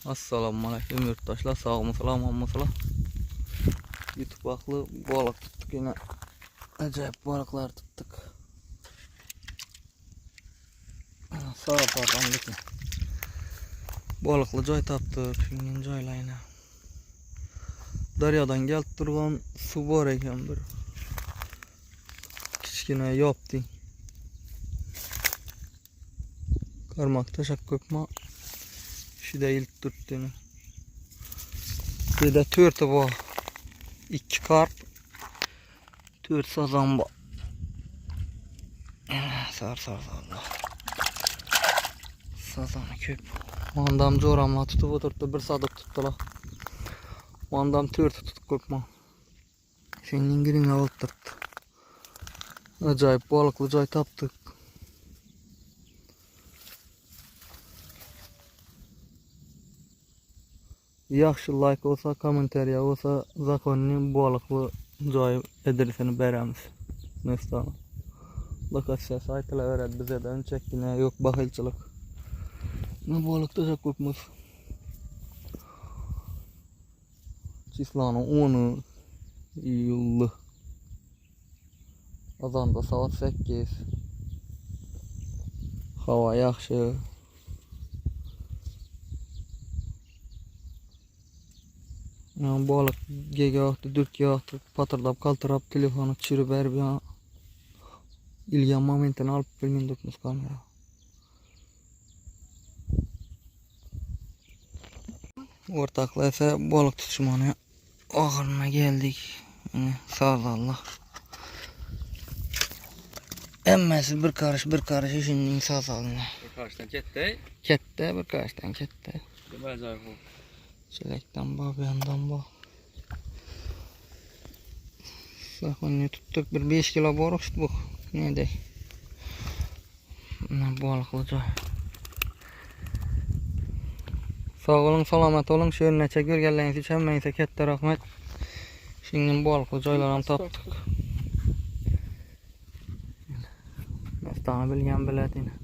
Assalamu alaikum yurttaşlar, sağ salamatlar. YouTube baklı balık tuttuk yine. Acayip balıklar tuttuk. Sağ patamdaki balıklı joy taptık. Şimdi joylayına. Daryadan gelip durgan su var eken bir. Kichkine yaptı. Karmak taşak köpma. Şida ilk tuttuğunu. Bir de törtü bu. 2 karp. 4 sazan bu. Sar Allah. Sazanı köp. Mandam joramla tutup oturttu. Bir sadık tuttular. Mandam törtü tutup köpma. Şimdi girine oturttu. Acayip balıklı joy taptık. Yaxşı like olsa, komentariya olsa zakonning balıklı joy adresini beramiz. Mesela lokatsiyasi aytilaveradi bizda unchagina yo'q baxilchilik. Bu balıkda çok ko'pmiz. Chislani 10 iyul. Azanda saat 8. Hava yaxşı. Balık gegahtı, dürtgahtı, patırdap kaltırap telefonu çürüp berip ya. İlgan momentini alıp bilmendikmiz kamera. Ortakla ise balık tutuşmanı ahırına geldik. Yani sağ Allah. Emmesi bir karış işinin sağ salına. Bir karşıdan ketdi. Ketdi, bir karışdan ketdi. Acayip bu. Çelekten bak, bir yandan bak. Sakın tuttuk, bir 5 kilo balık tuttuk. Ne dey? Ne balıklı joy. Sağ olun, salamat olun. Şöyle neçe görgenleriniz için meyse katta rahmet. Şimdi balıklı joylarını taptık. Mesut'u bilgen bilet yine.